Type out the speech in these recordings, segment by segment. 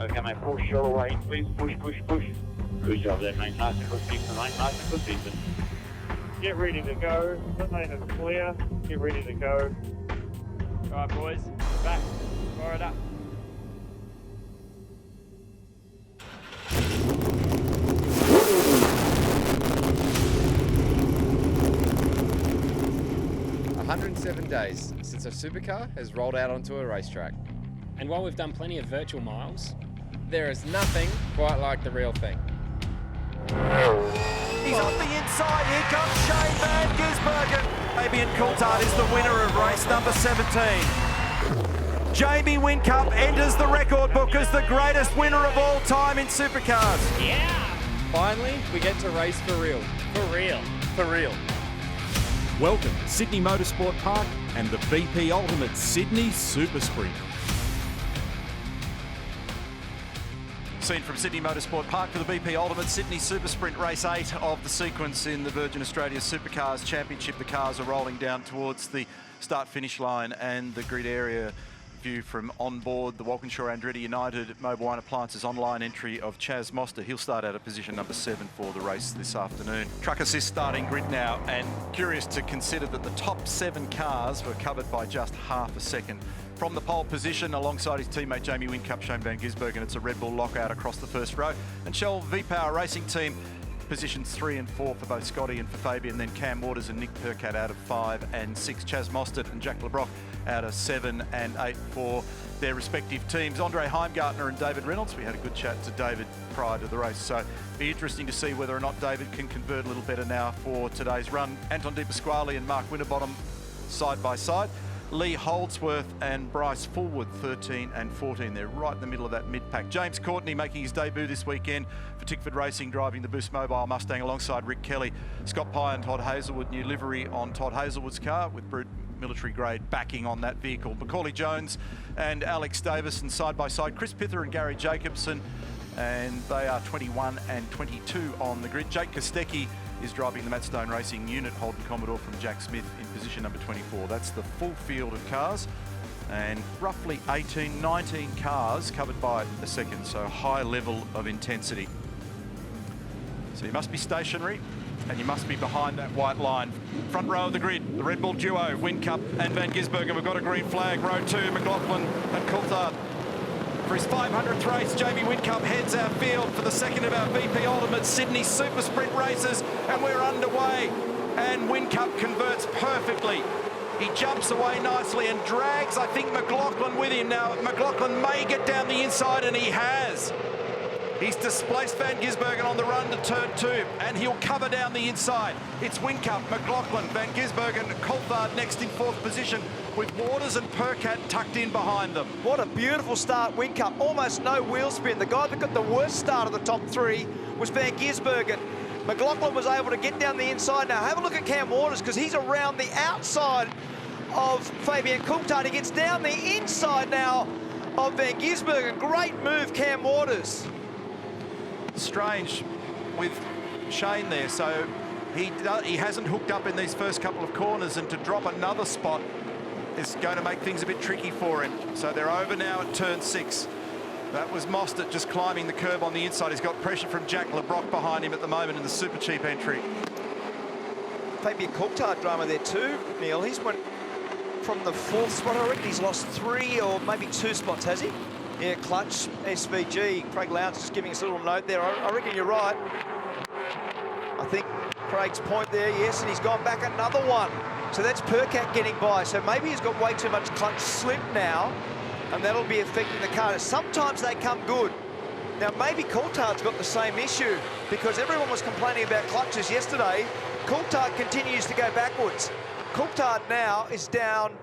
Okay, mate, push all the way in, please. Push, push, push. Good job there, mate. Nice and good decent, mate. Nice and good decent. Get ready to go. Pit lane is clear. Get ready to go. All right, boys. Back. Fire it up. "107 days since a supercar has rolled out onto a racetrack. And while we've done plenty of virtual miles, There is nothing quite like the real thing." He's on the inside, here comes Shane Van Gisbergen. Fabian Coulthard is the winner of race number 17. Jamie Whincup enters the record book as the greatest winner of all time in supercars. yeah, Finally, we get to race for real. for real. For real. Welcome to Sydney Motorsport Park and the VP Ultimate Sydney Supersprint. Seen from Sydney Motorsport Park for the VP Ultimate Sydney Supersprint Race 8 of the sequence in the Virgin Australia Supercars Championship. The cars are rolling down towards the start-finish line and the grid area. View from on board the Walkinshaw Andretti United Mobile One Appliances online entry of Chaz Moster. He'll start out at position number 7 for the race this afternoon. Truck Assist starting grid now, and curious to consider that the top 7 cars were covered by just half a second. From the pole position alongside his teammate Jamie Whincup, Shane Van Gisbergen, it's a Red Bull lockout across the first row. And Shell V-Power Racing Team positions 3 and 4 for both Scotty and for Fabian, then Cam Waters and Nick Percat out of 5 and 6. Chaz Mostert and Jack LeBrock out of 7 and 8 for their respective teams. Andre Heimgartner and David Reynolds. We had a good chat to David prior to the race, so it'll be interesting to see whether or not David can convert a little better now for today's run. Anton De Pasquale and Mark Winterbottom side by side. Lee Holdsworth and Bryce Fullwood, 13 and 14. They're right in the middle of that mid-pack. James Courtney making his debut this weekend for Tickford Racing, driving the Boost Mobile Mustang alongside Rick Kelly. Scott Pye and Todd Hazelwood, new livery on Todd Hazelwood's car with Brute military grade backing on that vehicle. Macaulay Jones and Alex Davison side by side. Chris Pither and Gary Jacobson, and they are 21 and 22 on the grid. Jake Kostecki is driving the Matt Stone Racing unit, Holden Commodore from Jack Smith in position number 24. That's the full field of cars, and roughly 18, 19 cars covered by a second, so high level of intensity. So you must be stationary, and you must be behind that white line. Front row of the grid, the Red Bull duo, Whincup and Van Gisbergen. We've got a green flag. Row 2, McLaughlin and Coulthard. For his 500th race, Jamie Whincup heads our field for the second of our VP Ultimate Sydney Super Sprint races, and we're underway. And Whincup converts perfectly. He jumps away nicely and drags, I think, McLaughlin with him. Now, McLaughlin may get down the inside, and he has. He's displaced Van Gisbergen on the run to turn 2, and he'll cover down the inside. It's Whincup, McLaughlin, Van Gisbergen, Coulthard next in 4th position, with Waters and Percat tucked in behind them. What a beautiful start, Whincup. Almost no wheel spin. The guy that got the worst start of the top 3 was Van Gisbergen. McLaughlin was able to get down the inside. Now have a look at Cam Waters, because he's around the outside of Fabian Coulthard. He gets down the inside now of Van Gisbergen. Great move, Cam Waters. Strange with Shane there, so he hasn't hooked up in these first couple of corners, and to drop another spot is going to make things a bit tricky for him. So they're over now at turn 6. That was Mostert just climbing the curb on the inside. He's got pressure from Jack LeBrock behind him at the moment in the super cheap entry. Fabian Coulthard drama there too, Neil. He's went from the 4th spot. I reckon he's lost 3 or maybe 2 spots, has he? Yeah, clutch, SVG. Craig Lowndes just giving us a little note there. I reckon you're right. I think Craig's point there, yes, and he's gone back another one. So that's Percat getting by. So maybe he's got way too much clutch slip now, and that'll be affecting the car. Sometimes they come good. Now, maybe Coulthard's got the same issue, because everyone was complaining about clutches yesterday. Coulthard continues to go backwards. Coulthard now is down.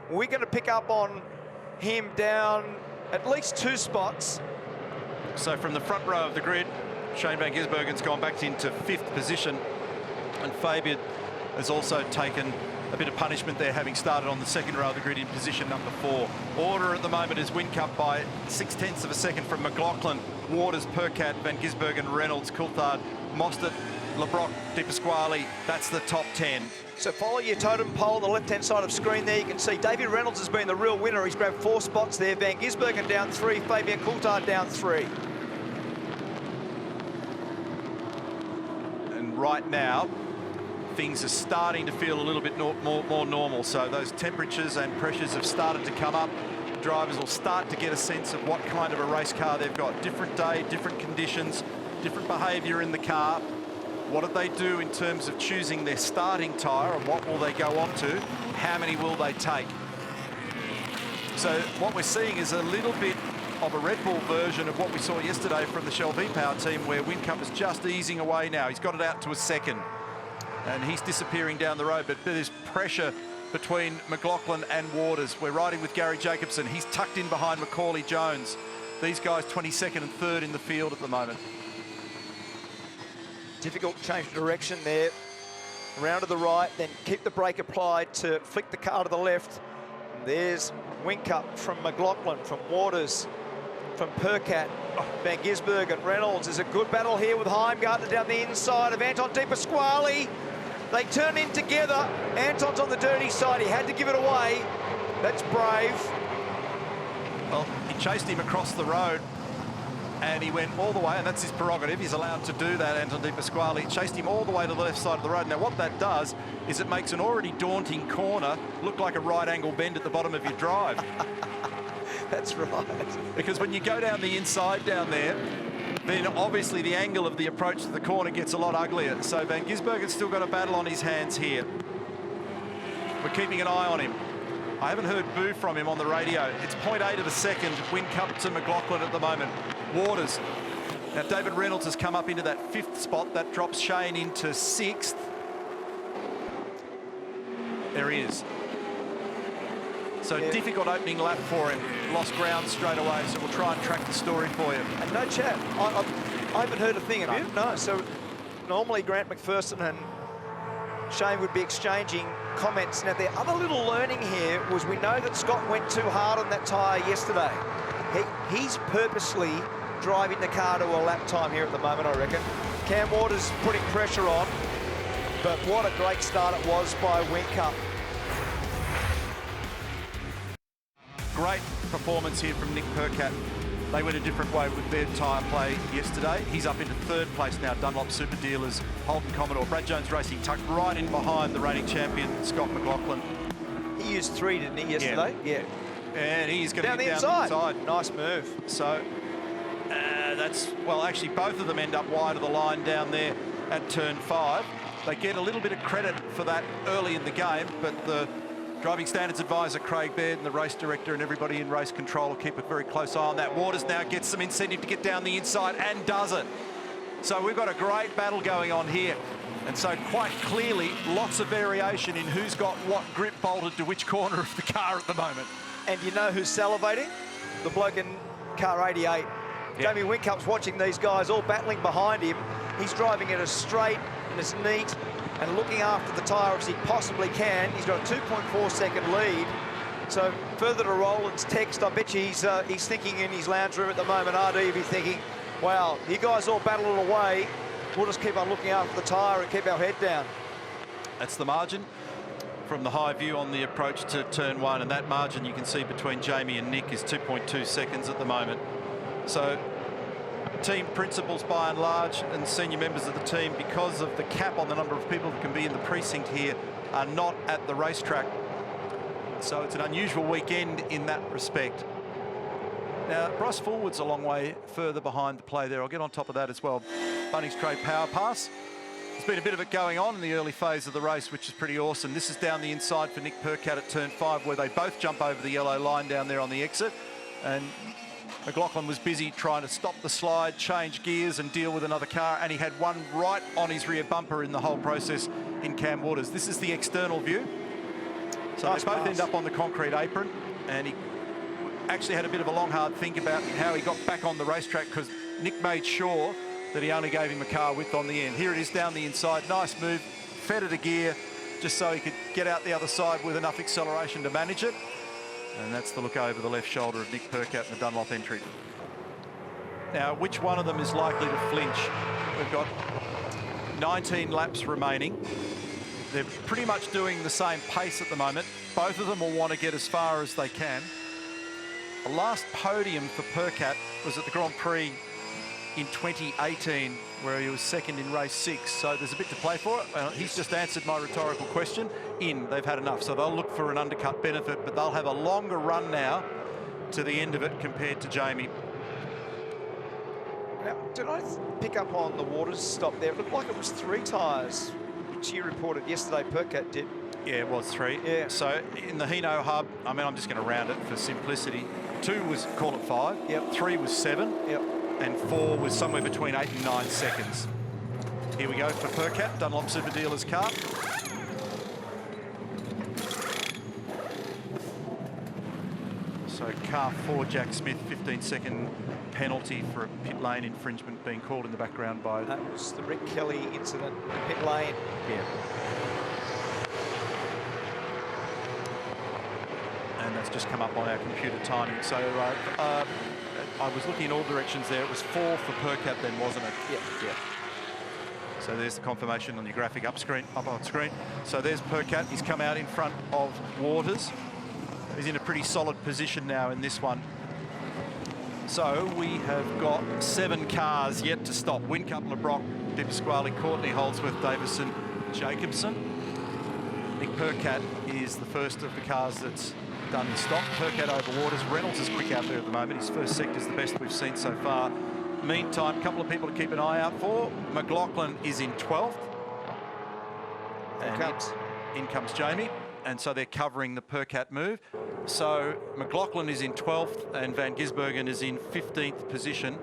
We're going to pick up on him down at least 2 spots. So from the front row of the grid, Shane Van Gisbergen's gone back into 5th position, and Fabian has also taken a bit of punishment there, having started on the second row of the grid in position number 4. Order at the moment is Whincup by 0.6 of a second from McLaughlin, Waters, Percat, Van Gisbergen, Reynolds, Coulthard, Mostert, LeBrock, Di Pasquale, that's the top 10. So follow your totem pole on the left-hand side of screen there. You can see David Reynolds has been the real winner. He's grabbed 4 spots there. Van Gisbergen down 3, Fabian Coulthard down 3. And right now, things are starting to feel a little bit more normal. So those temperatures and pressures have started to come up. Drivers will start to get a sense of what kind of a race car they've got. Different day, different conditions, different behaviour in the car. What do they do in terms of choosing their starting tyre, and what will they go on to? How many will they take? So what we're seeing is a little bit of a Red Bull version of what we saw yesterday from the Shell V-Power team, where Whincup is just easing away now. He's got it out to a second, and he's disappearing down the road, but there's pressure between McLaughlin and Waters. We're riding with Gary Jacobson. He's tucked in behind Macaulay Jones. These guys 22nd and 3rd in the field at the moment. Difficult change of direction there. Around to the right, then keep the brake applied to flick the car to the left. And there's Whincup from McLaughlin, from Waters, from Percat, Van Gisbergen, Reynolds. There's a good battle here with Heimgartner down the inside of Anton Di Pasquale. They turn in together. Anton's on the dirty side. He had to give it away. That's brave. Well, he chased him across the road, and he went all the way, and that's his prerogative. He's allowed to do that, Anton Di Pasquale. He chased him all the way to the left side of the road. Now, what that does is it makes an already daunting corner look like a right-angle bend at the bottom of your drive. That's right. Because when you go down the inside down there, then obviously the angle of the approach to the corner gets a lot uglier. So Van Gisbergen's still got a battle on his hands here. We're keeping an eye on him. I haven't heard boo from him on the radio. It's 0.8 of a second, Whincup to McLaughlin at the moment. Waters. Now David Reynolds has come up into that 5th spot. That drops Shane into 6th. There he is. So difficult opening lap for him. Lost ground straight away, so we'll try and track the story for you. And no chat. I haven't heard a thing, have you? No. So normally Grant McPherson and Shane would be exchanging comments. Now, the other little learning here was we know that Scott went too hard on that tyre yesterday. He's purposely driving the car to a lap time here at the moment, I reckon. Cam Waters putting pressure on, but what a great start it was by Whincup. Great performance here from Nick Percat. They went a different way with their tyre play yesterday. He's up into 3rd place now, Dunlop Super Dealers, Holden Commodore. Brad Jones Racing tucked right in behind the reigning champion, Scott McLaughlin. He used 3, didn't he, yesterday? Yeah. And he's going to get down the inside. Nice move. So that's, well, actually both of them end up wide of the line down there at turn 5. They get a little bit of credit for that early in the game, but the driving standards advisor Craig Baird and the race director and everybody in race control will keep a very close eye on that. Waters now gets some incentive to get down the inside and does it. So we've got a great battle going on here. And so quite clearly, lots of variation in who's got what grip bolted to which corner of the car at the moment. And you know who's salivating? The bloke in car 88. Yeah. Jamie Whincup's watching these guys all battling behind him. He's driving it as straight and as neat and looking after the tyre as he possibly can. He's got a 2.4 second lead. So further to Roland's text, I bet you he's thinking in his lounge room at the moment, RD, be thinking, wow, you guys all battle it away. We'll just keep on looking after the tyre and keep our head down. That's the margin from the high view on the approach to turn 1, and that margin you can see between Jamie and Nick is 2.2 seconds at the moment. So team principals by and large and senior members of the team, because of the cap on the number of people that can be in the precinct here, are not at the racetrack. So it's an unusual weekend in that respect. Now, Bryce Fullwood's a long way further behind the play there. I'll get on top of that as well. Bunnings Trade Power Pass. There's been a bit of it going on in the early phase of the race, which is pretty awesome. This is down the inside for Nick Percat at turn 5, where they both jump over the yellow line down there on the exit. And McLaughlin was busy trying to stop the slide, change gears and deal with another car, and he had one right on his rear bumper in the whole process in Cam Waters. This is the external view. So nice they both end up on the concrete apron, and he actually had a bit of a long, hard think about how he got back on the racetrack, because Nick made sure that he only gave him a car width on the end. Here it is down the inside. Nice move, fed it a gear just so he could get out the other side with enough acceleration to manage it. And that's the look over the left shoulder of Nick Percat in the Dunlop entry. Now, which one of them is likely to flinch? We've got 19 laps remaining. They're pretty much doing the same pace at the moment. Both of them will want to get as far as they can. The last podium for Percat was at the Grand Prix in 2018, where he was second in race 6. So there's a bit to play for. He's just answered my rhetorical question. They've had enough. So they'll look for an undercut benefit, but they'll have a longer run now to the end of it compared to Jamie. Now, did I pick up on the Waters stop there? It looked like it was 3 tyres, which you reported yesterday Percat did. Yeah, it was 3. Yeah. So in the Hino hub, I mean, I'm just going to round it for simplicity. 2 was, call it 5. Yep. 3 was 7. Yep. And 4 was somewhere between 8 and 9 seconds. Here we go for Percat, Dunlop Super Dealers car. So car 4, Jack Smith, 15-second penalty for a pit lane infringement being called in the background by... That was the Rick Kelly incident in the pit lane. Yeah. And that's just come up on our computer timing. So I was looking in all directions there. It was 4 for Percat then, wasn't it? Yeah. Yeah. So there's the confirmation on your graphic up on screen. So there's Percat. He's come out in front of Waters. He's in a pretty solid position now in this one. So we have got 7 cars yet to stop. Whincup, LeBrock, Di Pasquale, Courtney, Holdsworth, Davison, Jacobson. Nick Percat is the first of the cars that's done the stop. Percat over Waters. Reynolds is quick out there at the moment. His first sector is the best we've seen so far. Meantime, a couple of people to keep an eye out for. McLaughlin is in 12th. In comes Jamie. And so they're covering the Percat move. So McLaughlin is in 12th and Van Gisbergen is in 15th position.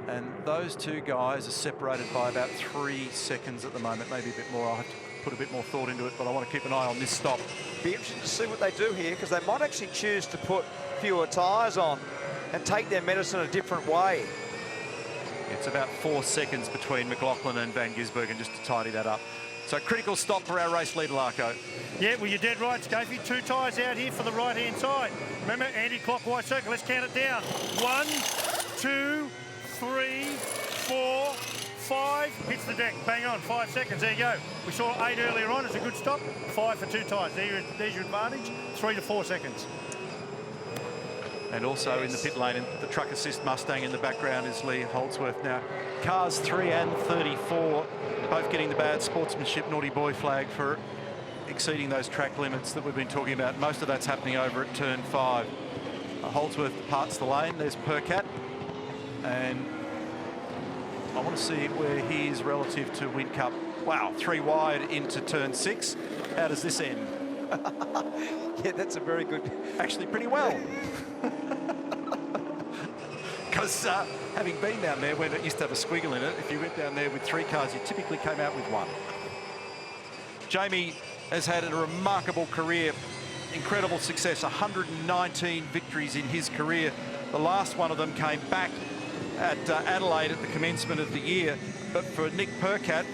And those 2 guys are separated by about 3 seconds at the moment, maybe a bit more. I'll have to put a bit more thought into it, but I want to keep an eye on this stop. Be interesting to see what they do here, because they might actually choose to put fewer tyres on and take their medicine a different way. It's about 4 seconds between McLaughlin and Van Gisbergen, just to tidy that up. So critical stop for our race leader, Larko. Yeah, well, you're dead right, Scafey. 2 tyres out here for the right-hand side. Remember, anti-clockwise circle. Let's count it down. 1, 2, 3, 4, 5. Hits the deck. Bang on. 5 seconds. There you go. We saw 8 earlier on. It's a good stop. 5 for 2 tyres. There's your advantage. 3 to 4 seconds. And also in the pit lane, in the truck assist Mustang in the background is Lee Holdsworth. Now, cars 3 and 34, both getting the bad sportsmanship naughty boy flag for exceeding those track limits that we've been talking about. Most of that's happening over at turn 5. Holdsworth parts the lane. There's Percat. And I want to see where he is relative to Whincup. Wow, 3 wide into turn 6. How does this end? Yeah, that's a very good... Actually, pretty well. Because having been down there when it used to have a squiggle in it, if you went down there with 3 cars, you typically came out with 1. Jamie has had a remarkable career, incredible success, 119 victories in his career. The last one of them came back at Adelaide at the commencement of the year. But for Nick Percat,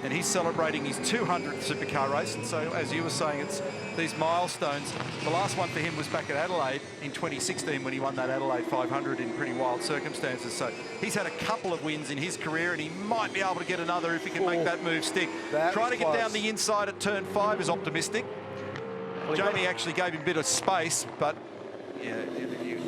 and he's celebrating his 200th supercar race, and so as you were saying, it's these milestones. The last one for him was back at Adelaide in 2016 when he won that Adelaide 500 in pretty wild circumstances. So he's had a couple of wins in his career, and he might be able to get another if he can make that move stick. Trying to get down the inside at turn 5 is optimistic. Well, Jamie actually gave him a bit of space, but yeah,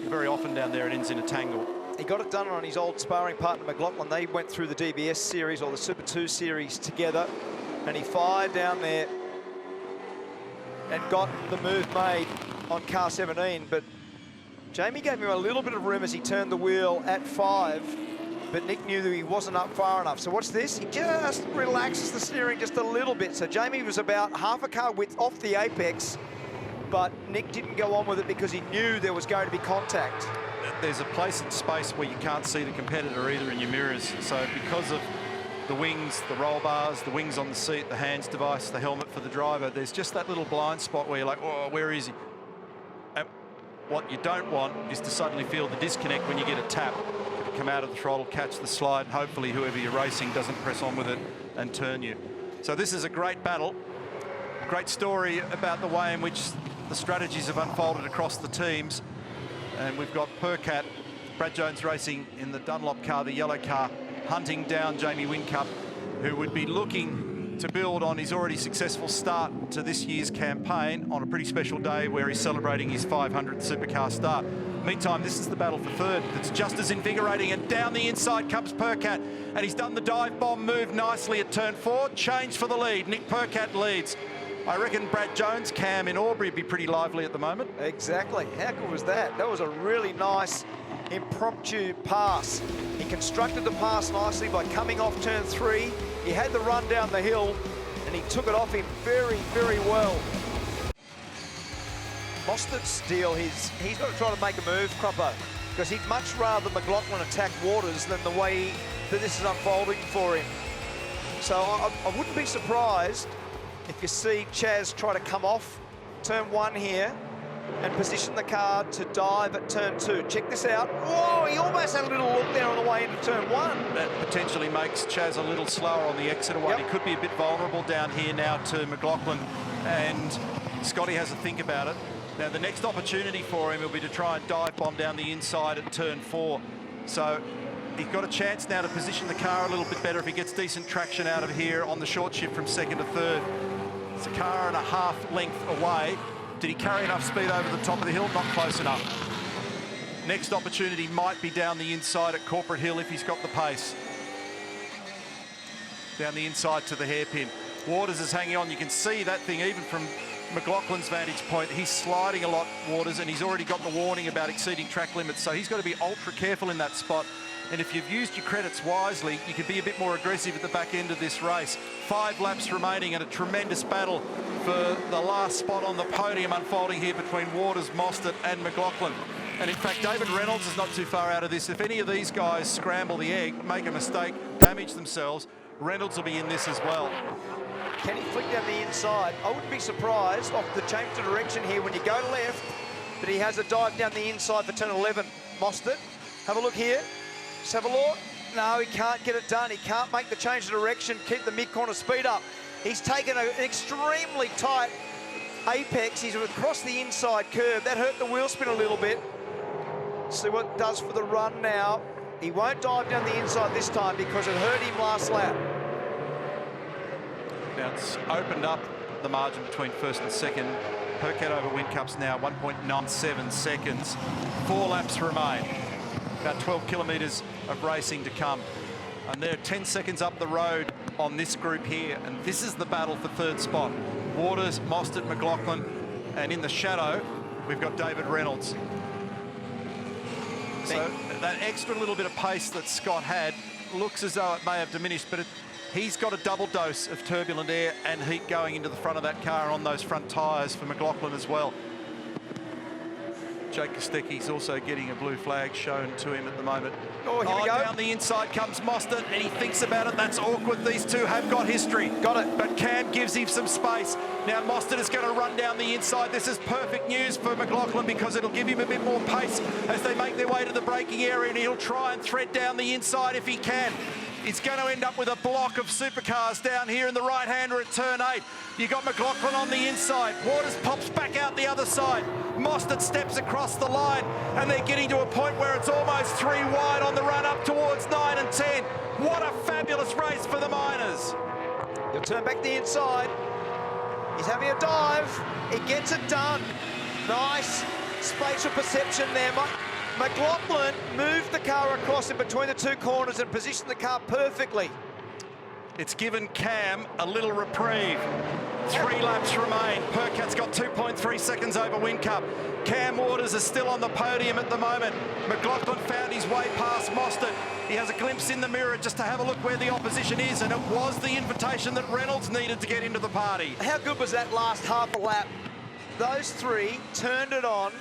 very often down there it ends in a tangle. He got it done on his old sparring partner McLaughlin. They went through the DBS series or the Super 2 series together, and he fired down there and got the move made on car 17. But Jamie gave him a little bit of room as he turned the wheel at 5, but Nick knew that he wasn't up far enough. So watch this, he just relaxes the steering just a little bit. So Jamie was about half a car width off the apex, but Nick didn't go on with it because he knew there was going to be contact. There's a place in space where you can't see the competitor either in your mirrors. So because of the wings, the roll bars, the wings on the seat, the hands device, the helmet for the driver, there's just that little blind spot where you're like, oh, where is he? And what you don't want is to suddenly feel the disconnect when you get a tap. Come out of the throttle, catch the slide, and hopefully whoever you're racing doesn't press on with it and turn you. So this is a great battle. Great story about the way in which the strategies have unfolded across the teams. And we've got Percat, Brad Jones Racing in the Dunlop car, the yellow car, hunting down Jamie Whincup who would be looking to build on his already successful start to this year's campaign on a pretty special day where he's celebrating his 500th Supercar start. Meantime, this is the battle for third. That's just as invigorating, and down the inside comes Percat, and he's done the dive bomb move nicely at turn 4. Change for the lead. Nick Percat leads. I reckon Brad Jones, Cam in Albury would be pretty lively at the moment. Exactly. How good was that? That was a really nice impromptu pass. He constructed the pass nicely by coming off turn 3. He had the run down the hill, and he took it off him very, very well. Mostert's deal, he's got to try to make a move, Croppo, because he'd much rather McLaughlin attack Waters than the way that this is unfolding for him. So I wouldn't be surprised if you see Chaz try to come off turn 1 here and position the car to dive at turn 2. Check this out. Whoa, he almost had a little look there on the way into turn 1. That potentially makes Chaz a little slower on the exit away. Yep. He could be a bit vulnerable down here now to McLaughlin, and Scotty has a think about it. Now, the next opportunity for him will be to try and dive bomb down the inside at turn 4. So he's got a chance now to position the car a little bit better if he gets decent traction out of here on the short shift from 2nd to 3rd. It's a car and a half length away. Did he carry enough speed over the top of the hill? Not close enough. Next opportunity might be down the inside at Corporate Hill if he's got the pace. Down the inside to the hairpin. Waters is hanging on. You can see that thing even from McLaughlin's vantage point. He's sliding a lot, Waters, and he's already got the warning about exceeding track limits, so he's got to be ultra careful in that spot. And if you've used your credits wisely, you can be a bit more aggressive at the back end of this race. 5 laps remaining and a tremendous battle for the last spot on the podium unfolding here between Waters, Mostert and McLaughlin. And in fact, David Reynolds is not too far out of this. If any of these guys scramble the egg, make a mistake, damage themselves, Reynolds will be in this as well. Can he flick down the inside? I wouldn't be surprised off the change of direction here when you go left that he has a dive down the inside for turn 11. Mostert, have a look here. Just have a look. No, he can't get it done. He can't make the change of direction, keep the mid-corner speed up. He's taken an extremely tight apex. He's across the inside curve. That hurt the wheel spin a little bit. See what it does for the run now. He won't dive down the inside this time because it hurt him last lap. Now it's opened up the margin between 1st and 2nd. Percat over Whincups now 1.97 seconds. 4 laps remain. About 12 kilometres of racing to come. And they're 10 seconds up the road on this group here. And this is the battle for 3rd spot. Waters, Mostert, McLaughlin. And in the shadow, we've got David Reynolds. So that extra little bit of pace that Scott had looks as though it may have diminished, but he's got a double dose of turbulent air and heat going into the front of that car and on those front tyres for McLaughlin as well. Jake Kostecki's also getting a blue flag shown to him at the moment. Oh, here we go. Down the inside comes Mostert, and he thinks about it. That's awkward. These two have got history. Got it. But Cam gives him some space. Now Mostert is going to run down the inside. This is perfect news for McLaughlin because it'll give him a bit more pace as they make their way to the braking area, and he'll try and thread down the inside if he can. He's going to end up with a block of supercars down here in the right-hander at turn 8. You got McLaughlin on the inside. Waters pops back out the other side. Mostert steps across the line, and they're getting to a point where it's almost 3 wide on the run up towards 9 and 10. What a fabulous race for the Miners. He'll turn back the inside. He's having a dive. He gets it done. Nice spatial perception there. McLaughlin moved the car across in between the 2 corners and positioned the car perfectly. It's given Cam a little reprieve. 3 laps remain. Percat's got 2.3 seconds over Whincup. Cam Waters is still on the podium at the moment. McLaughlin found his way past Mostert. He has a glimpse in the mirror just to have a look where the opposition is, and it was the invitation that Reynolds needed to get into the party. How good was that last half a lap? Those 3 turned it on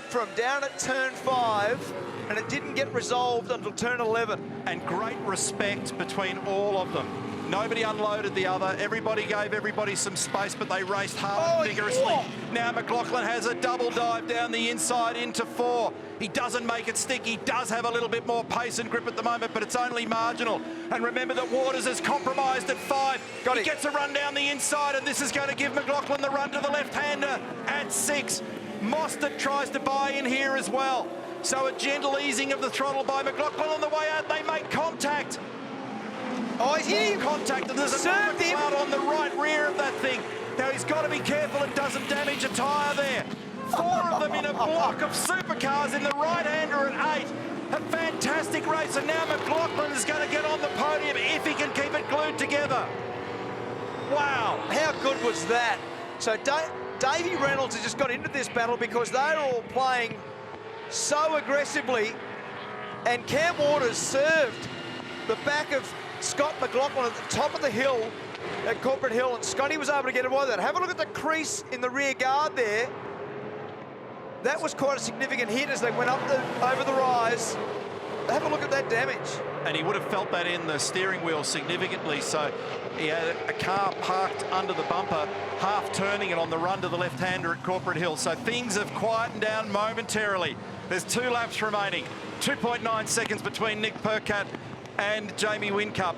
from down at turn 5, and it didn't get resolved until turn 11. And great respect between all of them. Nobody unloaded the other. Everybody gave everybody some space, but they raced hard and vigorously. Yeah. Now McLaughlin has a double dive down the inside into 4. He doesn't make it stick. He does have a little bit more pace and grip at the moment, but it's only marginal. And remember that Waters is compromised at 5. He gets a run down the inside, and this is going to give McLaughlin the run to the left-hander at 6. Mostert tries to buy in here as well. So a gentle easing of the throttle by McLaughlin on the way out. They make contact. Oh, he's hit him. Contact, and there's a Served him. cloud on the right rear of that thing. Now he's got to be careful it doesn't damage a tyre there. 4 of them in a block of supercars in the right-hander at 8. A fantastic race, and now McLaughlin is going to get on the podium if he can keep it glued together. Wow. How good was that? So Davey Reynolds has just got into this battle because they're all playing so aggressively, and Cam Waters served the back of Scott McLaughlin at the top of the hill at Corporate Hill, and Scotty was able to get away with that. Have a look at the crease in the rear guard there. That was quite a significant hit as they went up over the rise. Have a look at that damage. And he would have felt that in the steering wheel significantly. So he had a car parked under the bumper, half turning it on the run to the left-hander at Corporate Hill. So things have quietened down momentarily. There's 2 laps remaining. 2.9 seconds between Nick Percat and Jamie Whincup.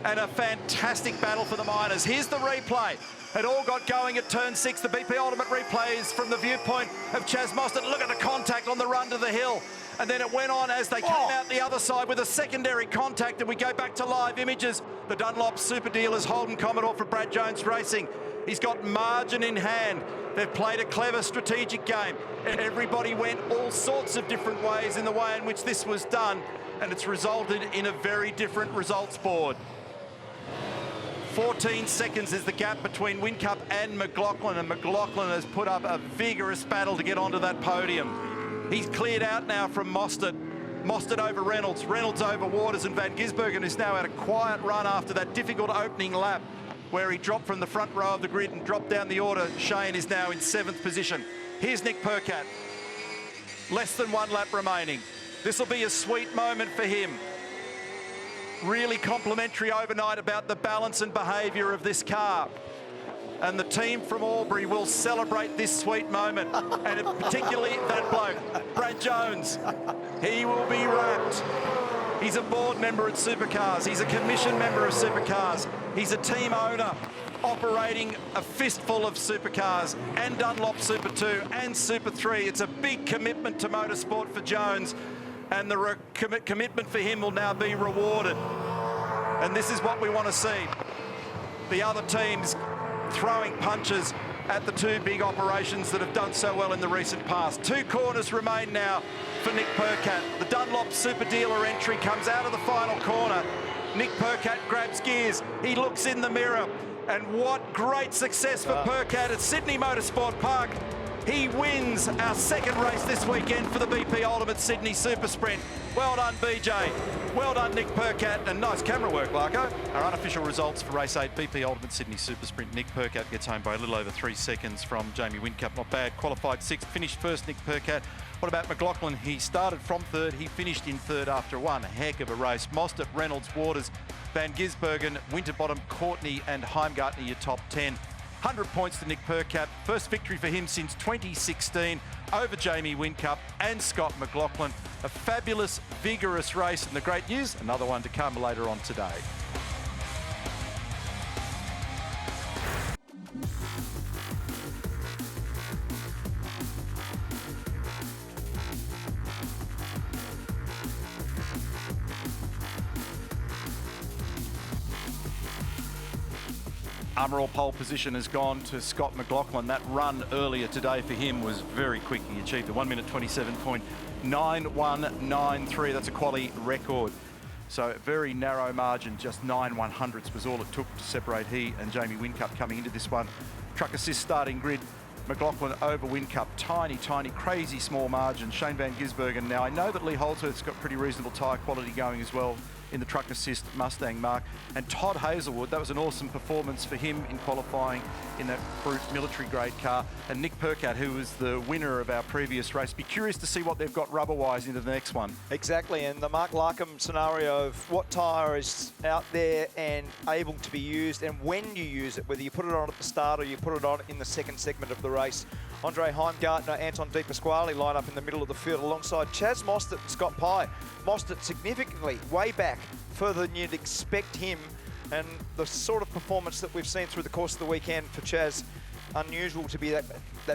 And a fantastic battle for the Miners. Here's the replay. It all got going at turn 6. The BP Ultimate replay is from the viewpoint of Chaz Mostert. Look at the contact on the run to the hill. And then it went on as they came out the other side with a secondary contact. And we go back to live images. The Dunlop Super Dealers Holden Commodore for Brad Jones Racing. He's got margin in hand. They've played a clever strategic game. And everybody went all sorts of different ways in the way in which this was done. And it's resulted in a very different results board. 14 seconds is the gap between Whincup and McLaughlin, and McLaughlin has put up a vigorous battle to get onto that podium. He's cleared out now from Mostert. Mostert over Reynolds, Reynolds over Waters and Van Gisbergen, who's now had a quiet run after that difficult opening lap where he dropped from the front row of the grid and dropped down the order. Shane is now in 7th position. Here's Nick Percat. Less than 1 lap remaining. This will be a sweet moment for him. Really complimentary overnight about the balance and behaviour of this car. And the team from Albury will celebrate this sweet moment. And particularly that bloke, Brad Jones. He will be wrapped. He's a board member at Supercars. He's a commission member of Supercars. He's a team owner operating a fistful of Supercars and Dunlop Super 2 and Super 3. It's a big commitment to motorsport for Jones. And the commitment for him will now be rewarded. And this is what we want to see. The other teams throwing punches at the 2 big operations that have done so well in the recent past. 2 corners remain now for Nick Percat. The Dunlop Super Dealer entry comes out of the final corner. Nick Percat grabs gears. He looks in the mirror. And what great success for Percat at Sydney Motorsport Park. He wins our 2nd race this weekend for the BP Ultimate Sydney Supersprint. Well done, BJ. Well done, Nick Percat. And nice camera work, Larko. Our unofficial results for race 8, BP Ultimate Sydney Supersprint. Nick Percat gets home by a little over 3 seconds from Jamie Whincup. Not bad. Qualified 6th, finished 1st, Nick Percat. What about McLaughlin? He started from 3rd. He finished in 3rd after one heck of a race. Mostert, Reynolds, Waters, Van Gisbergen, Winterbottom, Courtney and Heimgartner, your top 10. 100 points to Nick Percat. First victory for him since 2016 over Jamie Whincup and Scott McLaughlin. A fabulous, vigorous race. And the great news, another one to come later on today. Armour All pole position has gone to Scott McLaughlin. That run earlier today for him was very quick. He achieved a 1 minute 27.9193. That's a quali record. So very narrow margin, just 9 100ths was all it took to separate he and Jamie Whincup coming into this one. Truck assist starting grid. McLaughlin over Whincup, tiny, crazy small margin. Shane Van Gisbergen. Now I know that Lee Holdsworth's got pretty reasonable tyre quality going as well in the truck assist Mustang mark. And Todd Hazelwood, that was an awesome performance for him in qualifying in that brute military grade car. And Nick Percat, who was the winner of our previous race. Be curious to see what they've got rubber-wise into the next one. Exactly, and the Mark Larkham scenario of what tyre is out there and able to be used and when you use it, whether you put it on at the start or you put it on in the 2nd segment of the race. Andre Heimgartner, Anton De Pasquale line up in the middle of the field alongside Chaz Mostert and Scott Pye. Mostert significantly way back, further than you'd expect him, and the sort of performance that we've seen through the course of the weekend for Chaz unusual to be that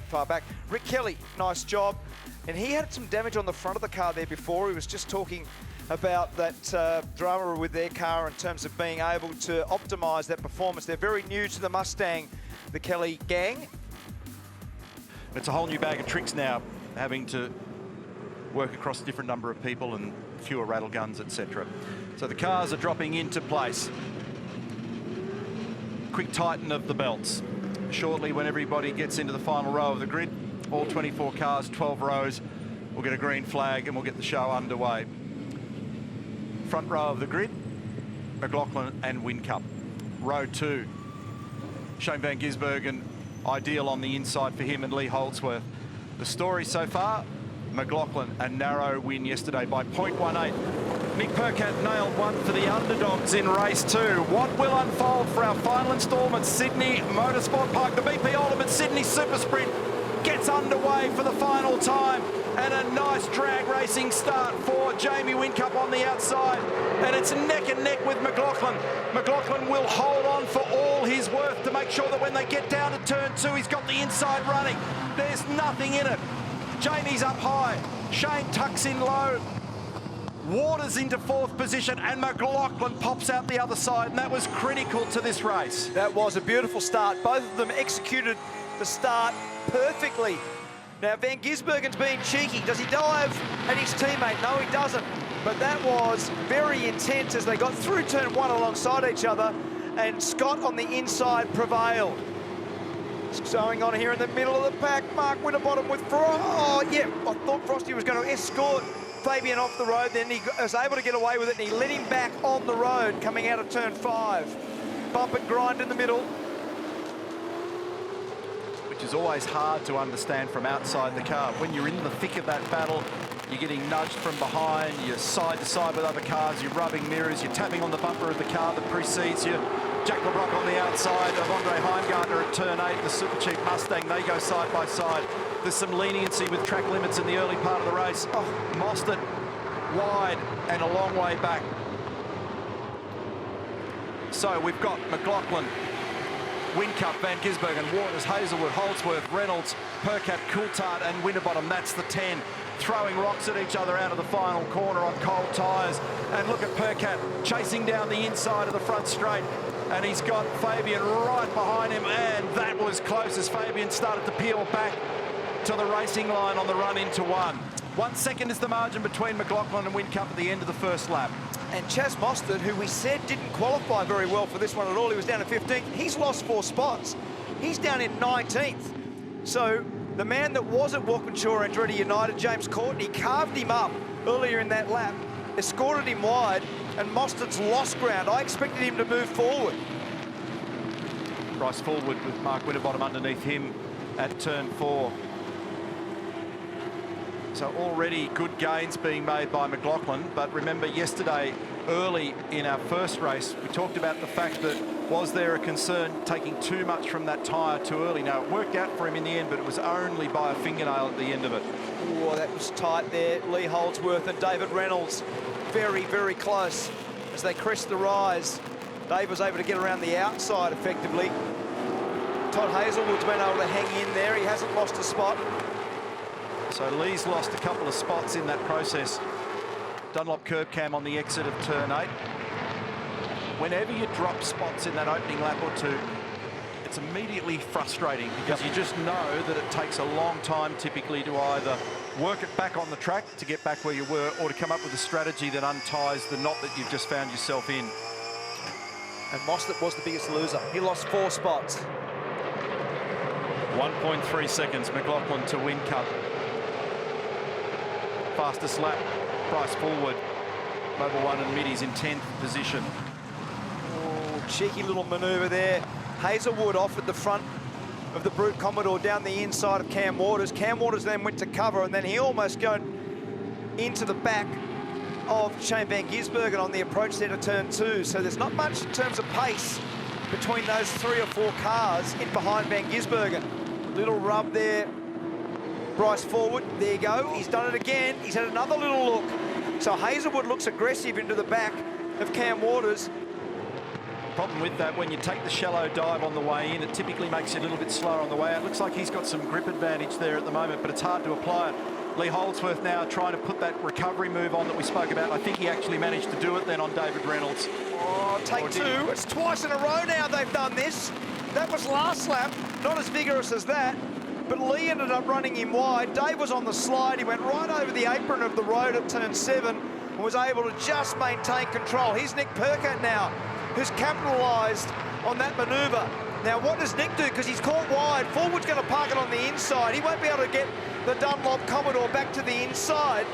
far back. Rick Kelly, nice job. And he had some damage on the front of the car there before. He was just talking about that drama with their car in terms of being able to optimise that performance. They're very new to the Mustang, the Kelly gang. It's a whole new bag of tricks now, having to work across a different number of people and fewer rattle guns, etc. So the cars are dropping into place. Quick tighten of the belts. Shortly, when everybody gets into the final row of the grid, all 24 cars, 12 rows, we'll get a green flag and we'll get the show underway. Front row of the grid, McLaughlin and Whincup. Row 2, Shane Van Gisbergen, ideal on the inside for him and Lee Holdsworth. The story so far, McLaughlin, a narrow win yesterday by 0.18. Nick Percat nailed one for the underdogs in race 2. What will unfold for our final instalment? Sydney Motorsport Park, the BP Ultimate Sydney Supersprint gets underway for the final time, and a nice drag racing start for Jamie Whincup on the outside, and it's neck and neck with McLaughlin. McLaughlin will hold on for all his worth to make sure that when they get down to turn 2, he's got the inside running. There's nothing in it. Jamie's up high, Shane tucks in low, Waters into 4th position, and McLaughlin pops out the other side, and that was critical to this race. That was a beautiful start. Both of them executed the start perfectly. Now, Van Gisbergen's being cheeky. Does he dive at his teammate? No, he doesn't. But that was very intense as they got through turn 1 alongside each other, and Scott on the inside prevailed. What's going on here in the middle of the pack? Mark Winterbottom with Frost. Oh, yeah, I thought Frosty was going to escort Fabian off the road, then he was able to get away with it, and he led him back on the road coming out of turn 5. Bump and grind in the middle. Which is always hard to understand from outside the car. When you're in the thick of that battle, you're getting nudged from behind, you're side to side with other cars, you're rubbing mirrors, you're tapping on the bumper of the car that precedes you. Jack LeBrock on the outside of Andre Heimgartner at turn 8, the Super Cheap Mustang, they go side by side. There's some leniency with track limits in the early part of the race. Oh, Mostert wide and a long way back. So we've got McLaughlin, Whincup, Van Gisbergen, Waters, Hazelwood, Holdsworth, Reynolds, Percat, Coulthard and Winterbottom. That's the 10. Throwing rocks at each other out of the final corner on cold tyres. And look at Percat chasing down the inside of the front straight. And he's got Fabian right behind him, and that was close as Fabian started to peel back to the racing line on the run into 1. 1 second is the margin between McLaughlin and Whincup at the end of the first lap. And Chas Mostert, who we said didn't qualify very well for this one at all, he was down in 15th. He's lost 4 spots. He's down in 19th. So the man that was at Walkinshaw and Andretti United, James Courtney, carved him up earlier in that lap, escorted him wide, and Mostert's lost ground. I expected him to move forward. Bryce forward with Mark Winterbottom underneath him at turn 4. So already good gains being made by McLaughlin, but remember yesterday, early in our first race, we talked about the fact that was there a concern taking too much from that tyre too early. Now, it worked out for him in the end, but it was only by a fingernail at the end of it. Oh, that was tight there. Lee Holdsworth and David Reynolds very, very close as they crest the rise. Dave was able to get around the outside effectively. Todd Hazelwood's been able to hang in there. He hasn't lost a spot. So Lee's lost a couple of spots in that process. Dunlop curb cam on the exit of turn 8. Whenever you drop spots in that opening lap or two, it's immediately frustrating because you just know that it takes a long time typically to either work it back on the track to get back where you were, or to come up with a strategy that unties the knot that you've just found yourself in. And Mostert was the biggest loser. He lost 4 spots. 1.3 seconds, McLaughlin to Whincup. Fastest lap, Bryce forward. Mobil 1 and Middy's in 10th position. Oh, cheeky little manoeuvre there. Hazelwood off at the front of the Brute Commodore down the inside of Cam Waters. Cam Waters then went to cover, and then he almost got into the back of Shane Van Gisbergen on the approach there to turn 2. So there's not much in terms of pace between those 3 or 4 cars in behind Van Gisbergen. Little rub there. Bryce forward, there you go. He's done it again. He's had another little look. So Hazelwood looks aggressive into the back of Cam Waters. problem with that, when you take the shallow dive on the way in, it typically makes you a little bit slower on the way out. It looks like he's got some grip advantage there at the moment, but it's hard to apply it. Lee Holdsworth now trying to put that recovery move on that we spoke about. I think he actually managed to do it then on David Reynolds. Oh, take two. It's twice in a row now they've done this. That was last lap, not as vigorous as that, but Lee ended up running him wide. Dave was on the slide. He went right over the apron of the road at turn 7 and was able to just maintain control. Here's Nick Percat now, who's capitalised on that manoeuvre. Now, what does Nick do? Because he's caught wide. Forward's going to park it on the inside. He won't be able to get the Dunlop Commodore back to the inside.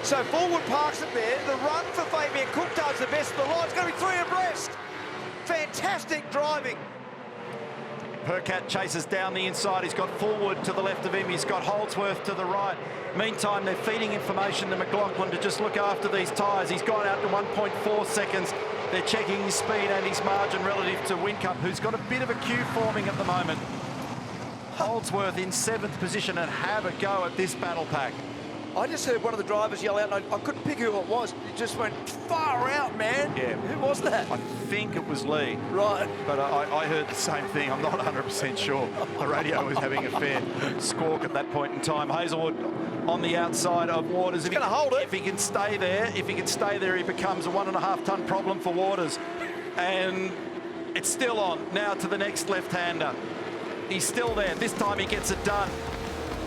So Forward parks it there. The run for Fabian Coulthard's the best of the lot. It's going to be 3 abreast. Fantastic driving. Percat chases down the inside. He's got Forward to the left of him. He's got Holdsworth to the right. Meantime, they're feeding information to McLaughlin to just look after these tyres. He's gone out to 1.4 seconds. They're checking his speed and his margin relative to Whincup, who's got a bit of a queue forming at the moment. Holdsworth in 7th position and have a go at this battle pack. I just heard one of the drivers yell out, and I couldn't pick who it was. It just went far out, man. Yeah. Who was that? I think it was Lee. Right. But I heard the same thing. I'm not 100% sure. The radio was having a fair squawk at that point in time. Hazelwood on the outside of Waters. He's going to hold it. If he can stay there, he becomes a 1.5 ton problem for Waters. And it's still on. Now to the next left-hander. He's still there. This time he gets it done.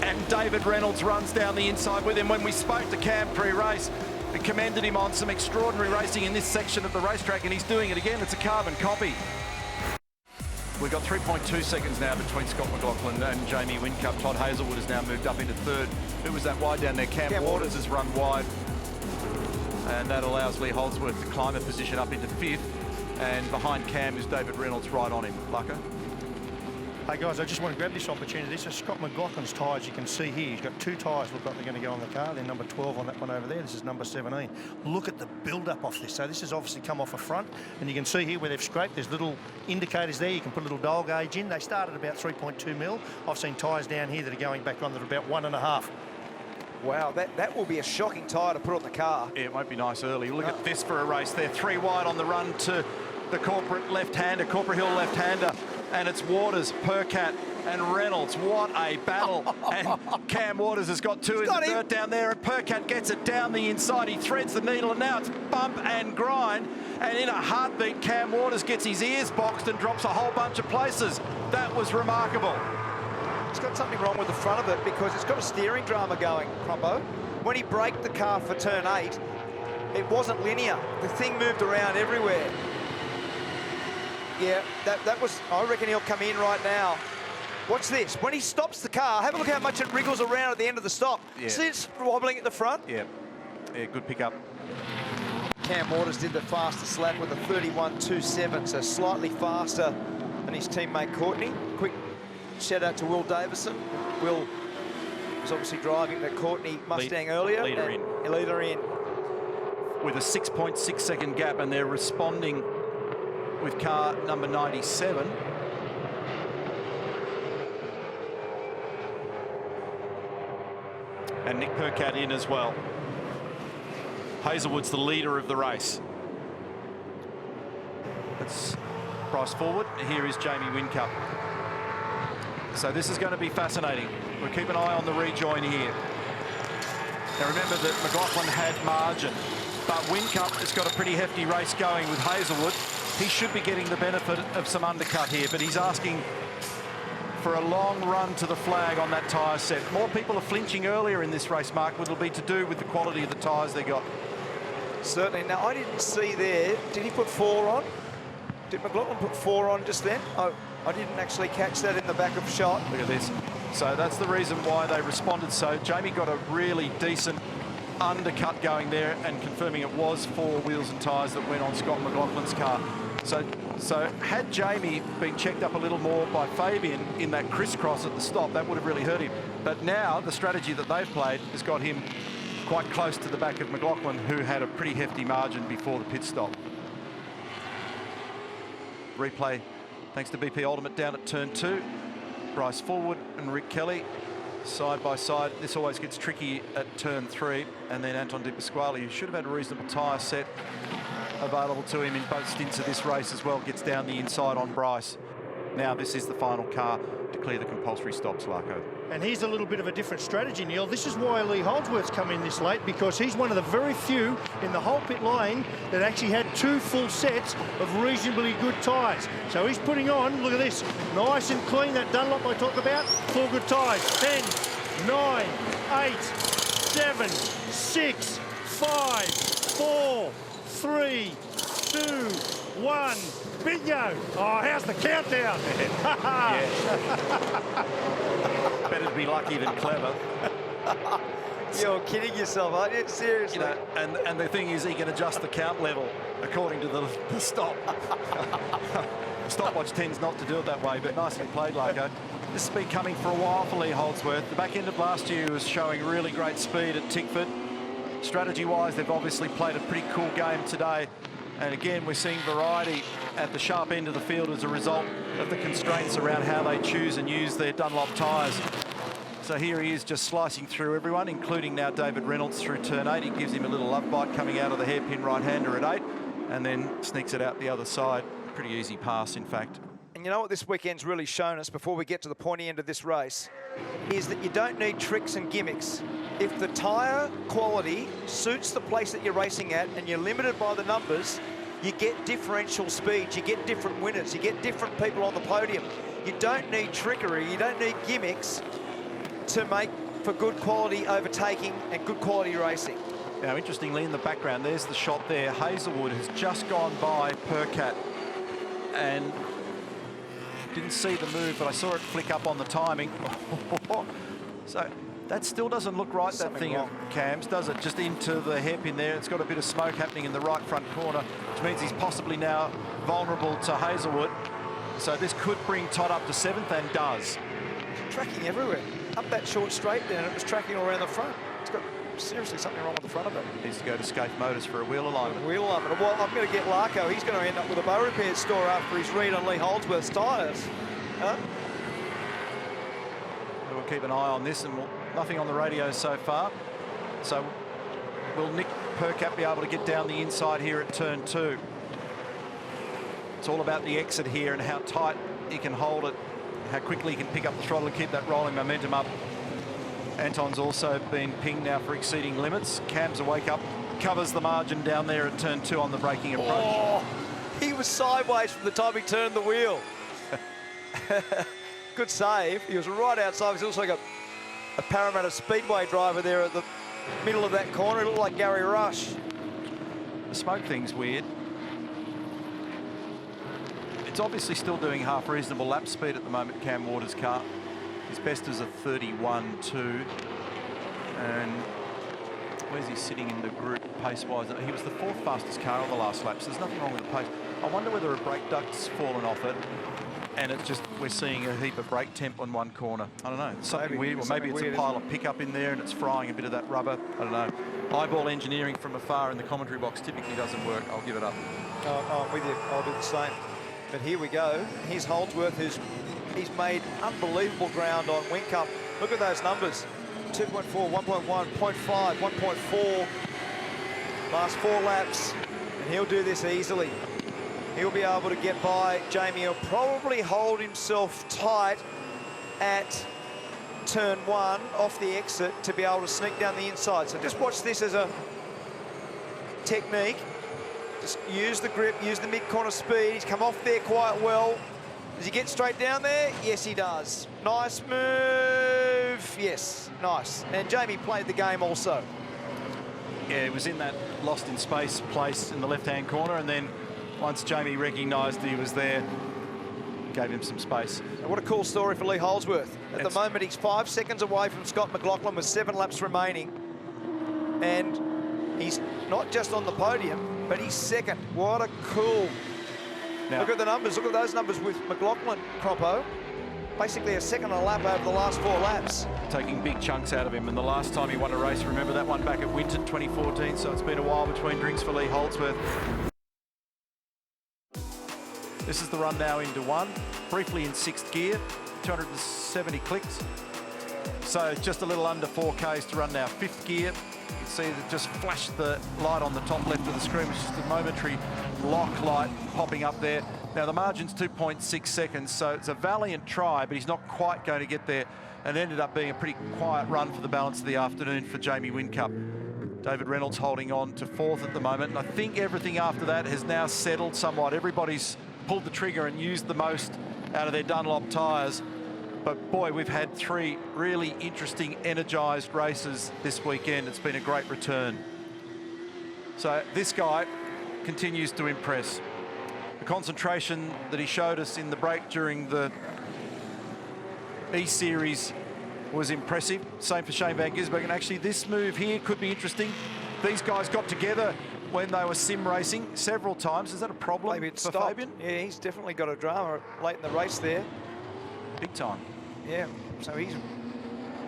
And David Reynolds runs down the inside with him. When we spoke to Cam pre-race, we commended him on some extraordinary racing in this section of the racetrack, and he's doing it again. It's a carbon copy. We've got 3.2 seconds now between Scott McLaughlin and Jamie Whincup. Todd Hazelwood has now moved up into 3rd. Who was that wide down there? Cam Waters has run wide. And that allows Lee Holdsworth to climb a position up into 5th. And behind Cam is David Reynolds right on him. Lucka. Hey guys, I just want to grab this opportunity. This is Scott McLaughlin's tyres. You can see here, he's got 2 tyres look like they're going to go on the car. They're number 12 on that one over there. This is number 17. Look at the build-up off this. So this has obviously come off a front, and you can see here where they've scraped. There's little indicators there. You can put a little dial gauge in. They start at about 3.2 mil. I've seen tyres down here that are going back on that are about 1.5. Wow, that will be a shocking tyre to put on the car. Yeah, it won't be nice early. Look at this for a race. They're 3 wide on the run to the corporate left-hander, Corporate Hill left-hander, and it's Waters, Percat, and Reynolds. What a battle. And Cam Waters has got 2 in the dirt down there, and Percat gets it down the inside. He threads the needle, and now it's bump and grind. And in a heartbeat, Cam Waters gets his ears boxed and drops a whole bunch of places. That was remarkable. It's got something wrong with the front of it because it's got a steering drama going, Crumbo. When he braked the car for turn 8, it wasn't linear. The thing moved around everywhere. Yeah, that was, I reckon he'll come in right now. Watch this. When he stops the car, have a look how much it wriggles around at the end of the stop. Yeah. See it's wobbling at the front? Yeah, good pickup. Cam Waters did the fastest lap with a 31.27, so slightly faster than his teammate Courtney. Quick shout out to Will Davison. Will was obviously driving the Courtney Mustang earlier. Leader in. With a 6.6 second gap, and they're responding with car number 97. And Nick Percat in as well. Hazelwood's the leader of the race. Let's price forward. Here is Jamie Whincup. So this is going to be fascinating. We'll keep an eye on the rejoin here. Now remember that McLaughlin had margin, but Whincup has got a pretty hefty race going with Hazelwood. He should be getting the benefit of some undercut here, but he's asking for a long run to the flag on that tyre set. More people are flinching earlier in this race, Mark, but it'll be to do with the quality of the tyres they got. Certainly. Now, I didn't see there. Did he put 4 on? Did McLaughlin put 4 on just then? Oh, I didn't actually catch that in the back of shot. Look at this. So that's the reason why they responded. So Jamie got a really decent undercut going there and confirming it was 4 wheels and tyres that went on Scott McLaughlin's car. So had Jamie been checked up a little more by Fabian in that crisscross at the stop, that would have really hurt him. But now the strategy that they've played has got him quite close to the back of McLaughlin, who had a pretty hefty margin before the pit stop. Replay thanks to BP Ultimate down at turn 2. Bryce Forward and Rick Kelly side by side. This always gets tricky at turn 3. And then Anton De Pasquale, who should have had a reasonable tyre set, available to him in both stints of this race as well. Gets down the inside on Bryce. Now this is the final car to clear the compulsory stops, Larko. And here's a little bit of a different strategy, Neil. This is why Lee Holdsworth's come in this late, because he's one of the very few in the whole pit lane that actually had 2 full sets of reasonably good tyres. So he's putting on, look at this, nice and clean, that Dunlop I talk about, 4 good tyres. 10, 9, 8, 7, 6, 5, 4, 3, 2, 1. Bingo! Oh, how's the countdown? Better to be lucky than clever. You're kidding yourself, aren't you? Seriously. You know, and the thing is, he can adjust the count level according to the stop. Stopwatch tends not to do it that way, but nicely played, Larko. This has been coming for a while for Lee Holdsworth. The back end of last year was showing really great speed at Tickford. Strategy-wise, they've obviously played a pretty cool game today. And again, we're seeing variety at the sharp end of the field as a result of the constraints around how they choose and use their Dunlop tyres. So here he is just slicing through everyone, including now David Reynolds through turn 8. He gives him a little love bite coming out of the hairpin right-hander at 8 and then sneaks it out the other side. Pretty easy pass, in fact. And you know what this weekend's really shown us before we get to the pointy end of this race is that you don't need tricks and gimmicks. If the tyre quality suits the place that you're racing at and you're limited by the numbers, you get differential speeds, you get different winners, you get different people on the podium. You don't need trickery, you don't need gimmicks to make for good quality overtaking and good quality racing. Now, interestingly, in the background, there's the shot there. Hazelwood has just gone by Percat and didn't see the move, but I saw it flick up on the timing. So that still doesn't look right, that thing of Cam's, does it? Just into the hairpin there. It's got a bit of smoke happening in the right front corner, which means he's possibly now vulnerable to Hazelwood. So this could bring Todd up to 7th, and does. Tracking everywhere. Up that short straight there, and it was tracking all around the front. It's got seriously something wrong with the front of it. Needs to go to Scaife Motors for a wheel alignment. Wheel alignment. Well, I'm going to get Larko. He's going to end up with a bow repair store after his read on Lee Holdsworth's tyres. Huh? We'll keep an eye on this, and nothing on the radio so far. So will Nick Percat be able to get down the inside here at turn 2? It's all about the exit here and how tight he can hold it, how quickly he can pick up the throttle and keep that rolling momentum up. Anton's also been pinged now for exceeding limits. Cam's a wake up, covers the margin down there at turn 2 on the braking approach. Oh, he was sideways from the time he turned the wheel. Good save. He was right outside. He's also got a Parramatta Speedway driver there at the middle of that corner. It looked like Gary Rush. The smoke thing's weird. It's obviously still doing half reasonable lap speed at the moment, Cam Waters' car. His best is a 31.2. And where's he sitting in the group pace-wise? He was the 4th fastest car on the last lap, so there's nothing wrong with the pace. I wonder whether a brake duct's fallen off it, and it's just, we're seeing a heap of brake temp on one corner. I don't know, it's something weird. Or maybe it's a pile of pickup in there and it's frying a bit of that rubber. I don't know. Eyeball engineering from afar in the commentary box typically doesn't work. I'll give it up. Oh, I'm with you. I'll do the same. But here we go. Here's Holdsworth, he's made unbelievable ground on Whincup. Look at those numbers. 2.4, 1.1, 0.5, 1.4. Last 4 laps. And he'll do this easily. He'll be able to get by Jamie. He'll probably hold himself tight at turn 1 off the exit to be able to sneak down the inside. So just watch this as a technique. Just use the grip, use the mid-corner speed. He's come off there quite well. Does he get straight down there? Yes, he does. Nice move. Yes, nice. And Jamie played the game also. Yeah, it was in that lost in space place in the left-hand corner, and then once Jamie recognised he was there, gave him some space. And what a cool story for Lee Holdsworth. At the moment, he's 5 seconds away from Scott McLaughlin with 7 laps remaining. And he's not just on the podium, but he's 2nd. What a cool... Now, look at the numbers. Look at those numbers with McLaughlin, Croppo. Basically a 2nd a lap over the last 4 laps. Taking big chunks out of him. And the last time he won a race, remember that one back at Winton 2014. So it's been a while between drinks for Lee Holdsworth. This is the run now into 1. Briefly in 6th gear, 270 clicks. So just a little under 4Ks to run now. 5th gear, You can see that just flashed the light on the top left of the screen, which is just a momentary lock light popping up there. Now the margin's 2.6 seconds, so it's a valiant try, but he's not quite going to get there, and ended up being a pretty quiet run for the balance of the afternoon for Jamie Whincup. David Reynolds holding on to 4th at the moment, and I think everything after that has now settled somewhat. Everybody's pulled the trigger and used the most out of their Dunlop tyres. But boy, we've had 3 really interesting, energised races this weekend. It's been a great return. So this guy continues to impress. The concentration that he showed us in the break during the E-Series was impressive. Same for Shane Van Gisbergen. And actually this move here could be interesting. These guys got together when they were sim racing several times. Is that a problem Maybe it for stopped. Fabian? Yeah, he's definitely got a drama late in the race there. Big time. Yeah, so he's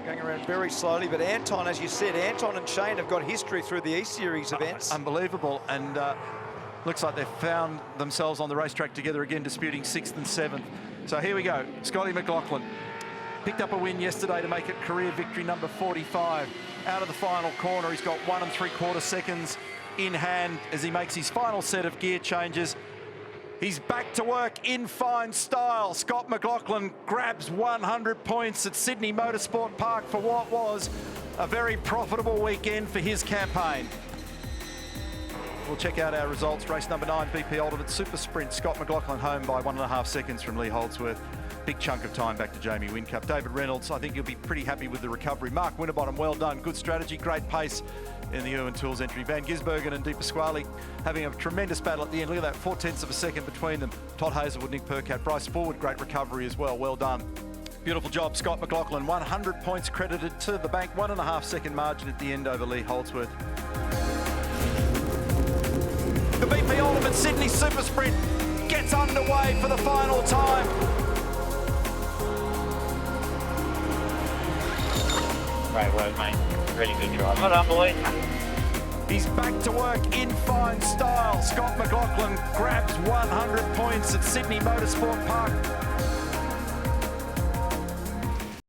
going around very slowly. But Anton, as you said, Anton and Shane have got history through the E-Series events. Unbelievable. And looks like they've found themselves on the racetrack together again, disputing 6th and 7th. So here we go. Scotty McLaughlin picked up a win yesterday to make it career victory number 45. Out of the final corner, he's got 1 3/4 seconds in hand as he makes his final set of gear changes. He's back to work in fine style. Scott McLaughlin grabs 100 points at Sydney Motorsport Park for what was a very profitable weekend for his campaign. We'll check out our results. Race number 9, BP Ultimate Super Sprint. Scott McLaughlin home by 1.5 seconds from Lee Holdsworth. Big chunk of time back to Jamie Whincup. David Reynolds, I think you'll be pretty happy with the recovery. Mark Winterbottom, well done. Good strategy, great pace in the Irwin Tools entry. Van Gisbergen and Di Pasquale having a tremendous battle at the end. Look at that, 0.4 of a second between them. Todd Hazelwood, Nick Percat, Bryce Forward, great recovery as well. Well done. Beautiful job, Scott McLaughlin. 100 points credited to the bank. 1.5 second margin at the end over Lee Holdsworth. The BP Ultimate Sydney Super Sprint gets underway for the final time. Great work, mate. Really good drive. Well done, boys. He's back to work in fine style. Scott McLaughlin grabs 100 points at Sydney Motorsport Park